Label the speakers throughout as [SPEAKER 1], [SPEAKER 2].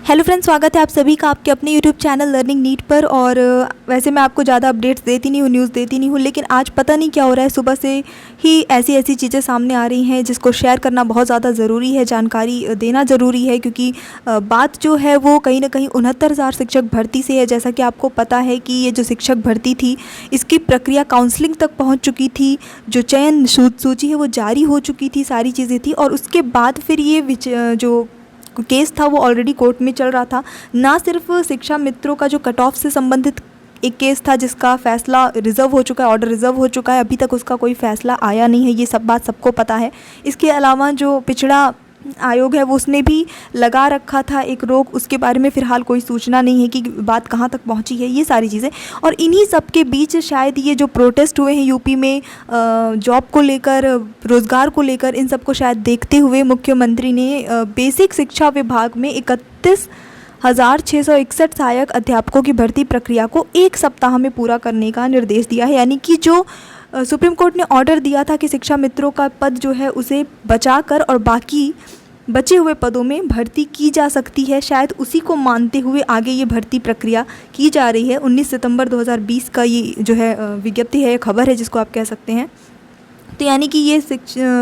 [SPEAKER 1] Hello friends, स्वागत है आप सभी का आपके अपने यूट्यूब चैनल लर्निंग नीट पर। और वैसे मैं आपको ज़्यादा अपडेट्स देती नहीं हूँ, न्यूज़ देती नहीं हूँ, लेकिन आज पता नहीं क्या हो रहा है, सुबह से ही ऐसी ऐसी चीज़ें सामने आ रही हैं जिसको शेयर करना बहुत ज़्यादा ज़रूरी है, जानकारी देना ज़रूरी है। क्योंकि बात जो है वो कहीं ना कहीं 69,000 शिक्षक भर्ती से है। जैसा कि आपको पता है कि ये जो शिक्षक भर्ती थी, इसकी प्रक्रिया काउंसलिंग तक पहुँच चुकी थी, जो चयन सूची है वो जारी हो चुकी थी, सारी चीज़ें थी। और उसके बाद फिर ये जो केस था वो ऑलरेडी कोर्ट में चल रहा था। ना सिर्फ शिक्षा मित्रों का जो कट ऑफ से संबंधित एक केस था जिसका फैसला रिज़र्व हो चुका है, ऑर्डर रिज़र्व हो चुका है, अभी तक उसका कोई फ़ैसला आया नहीं है, ये सब बात सबको पता है। इसके अलावा जो पिछड़ा आयोग है वो उसने भी लगा रखा था एक रोक, उसके बारे में फ़िलहाल कोई सूचना नहीं है कि बात कहाँ तक पहुँची है, ये सारी चीज़ें। और इन्हीं सब के बीच शायद ये जो प्रोटेस्ट हुए हैं यूपी में जॉब को लेकर, रोज़गार को लेकर, इन सब को शायद देखते हुए मुख्यमंत्री ने बेसिक शिक्षा विभाग में 31,661 सहायक अध्यापकों की भर्ती प्रक्रिया को 1 सप्ताह में पूरा करने का निर्देश दिया है। यानी कि जो सुप्रीम कोर्ट ने ऑर्डर दिया था कि शिक्षा मित्रों का पद जो है उसे बचाकर और बाकी बचे हुए पदों में भर्ती की जा सकती है, शायद उसी को मानते हुए आगे ये भर्ती प्रक्रिया की जा रही है। 19 सितंबर 2020 का ये जो है विज्ञप्ति है, खबर है जिसको आप कह सकते हैं। तो यानी कि ये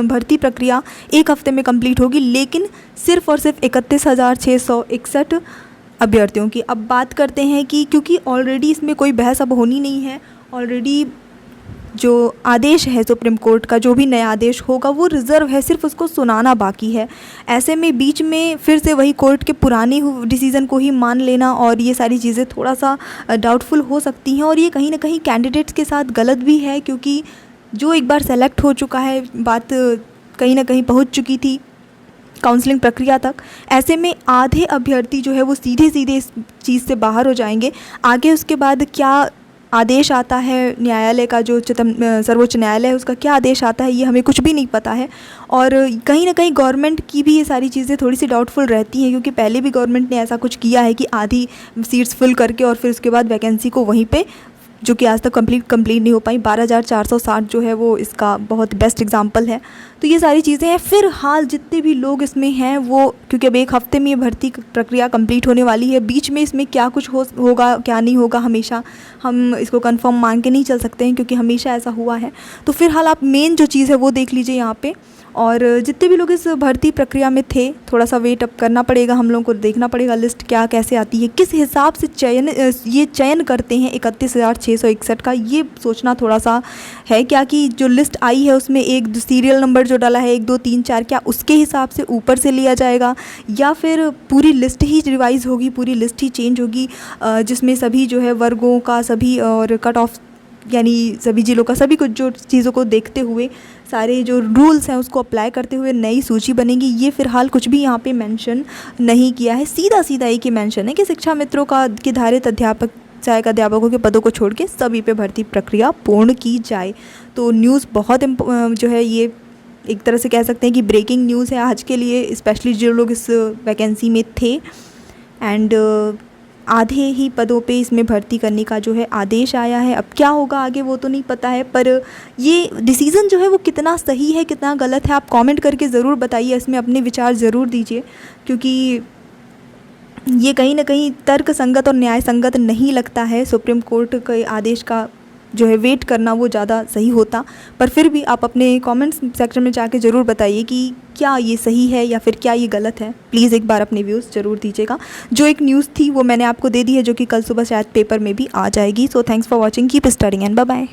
[SPEAKER 1] भर्ती प्रक्रिया 1 हफ्ते में कंप्लीट होगी, लेकिन सिर्फ़ और सिर्फ 31,661 अभ्यर्थियों की। अब बात करते हैं कि क्योंकि ऑलरेडी इसमें कोई बहस अब होनी नहीं है, ऑलरेडी जो आदेश है सुप्रीम कोर्ट का, जो भी नया आदेश होगा वो रिज़र्व है, सिर्फ उसको सुनाना बाकी है। ऐसे में बीच में फिर से वही कोर्ट के पुराने डिसीज़न को ही मान लेना और ये सारी चीज़ें थोड़ा सा डाउटफुल हो सकती हैं। और ये कहीं ना कहीं कैंडिडेट्स के साथ गलत भी है, क्योंकि जो एक बार सेलेक्ट हो चुका है, बात कहीं ना कहीं पहुंच चुकी थी काउंसलिंग प्रक्रिया तक। ऐसे में आधे अभ्यर्थी जो है वो सीधे सीधे इस चीज़ से बाहर हो जाएंगे। आगे उसके बाद क्या आदेश आता है न्यायालय का, जो सर्वोच्च न्यायालय है उसका क्या आदेश आता है, ये हमें कुछ भी नहीं पता है। और कहीं ना कहीं गवर्नमेंट की भी ये सारी चीज़ें थोड़ी सी डाउटफुल रहती हैं, क्योंकि पहले भी गवर्नमेंट ने ऐसा कुछ किया है कि आधी सीट्स फिल करके और फिर उसके बाद वैकेंसी को वहीं पे, जो कि आज तक कंप्लीट नहीं हो पाई। 12,460 जो है वो इसका बहुत बेस्ट एग्जांपल है। तो ये सारी चीज़ें हैं। फिर हाल जितने भी लोग इसमें हैं वो, क्योंकि अब 1 हफ्ते में ये भर्ती प्रक्रिया कंप्लीट होने वाली है, बीच में इसमें क्या कुछ होगा क्या नहीं होगा, हमेशा हम इसको कंफर्म मान के नहीं चल सकते हैं, क्योंकि हमेशा ऐसा हुआ है। तो फिलहाल आप मेन जो चीज़ है वो देख लीजिए यहाँ पे। और जितने भी लोग इस भर्ती प्रक्रिया में थे, थोड़ा सा वेट अप करना पड़ेगा, हम लोगों को देखना पड़ेगा लिस्ट क्या कैसे आती है, किस हिसाब से चयन करते हैं 31,661 का, ये सोचना थोड़ा सा है। क्या कि जो लिस्ट आई है उसमें एक सीरियल नंबर जो डाला है 1 2 3 4, क्या उसके हिसाब से ऊपर से लिया जाएगा, या फिर पूरी लिस्ट ही रिवाइज़ होगी, पूरी लिस्ट ही चेंज होगी, जिसमें सभी जो है वर्गों का सभी और कट ऑफ यानी सभी जिलों का सभी कुछ जो चीज़ों को देखते हुए, सारे जो रूल्स हैं उसको अप्लाई करते हुए नई सूची बनेगी। ये फ़िलहाल कुछ भी यहाँ पे मेंशन नहीं किया है। सीधा सीधा एक ही मेंशन है कि शिक्षा मित्रों का धारित अध्यापक, सहायक अध्यापकों के पदों को छोड़ के सभी पे भर्ती प्रक्रिया पूर्ण की जाए। तो न्यूज़ बहुत जो है ये एक तरह से कह सकते हैं कि ब्रेकिंग न्यूज़ है आज के लिए, स्पेशली जो लोग इस वैकेंसी में थे। एंड आधे ही पदों पे इसमें भर्ती करने का जो है आदेश आया है। अब क्या होगा आगे वो तो नहीं पता है, पर ये डिसीज़न जो है वो कितना सही है कितना गलत है, आप कमेंट करके ज़रूर बताइए, इसमें अपने विचार ज़रूर दीजिए, क्योंकि ये कहीं ना कहीं तर्क संगत और न्याय संगत नहीं लगता है। सुप्रीम कोर्ट के आदेश का जो है वेट करना वो ज़्यादा सही होता। पर फिर भी आप अपने कमेंट्स सेक्शन में जाके ज़रूर बताइए कि क्या ये सही है या फिर क्या ये गलत है। प्लीज़ एक बार अपने व्यूज़ ज़रूर दीजिएगा। जो एक न्यूज़ थी वो मैंने आपको दे दी है, जो कि कल सुबह शायद पेपर में भी आ जाएगी। So thanks for watching, keep studying and bye bye.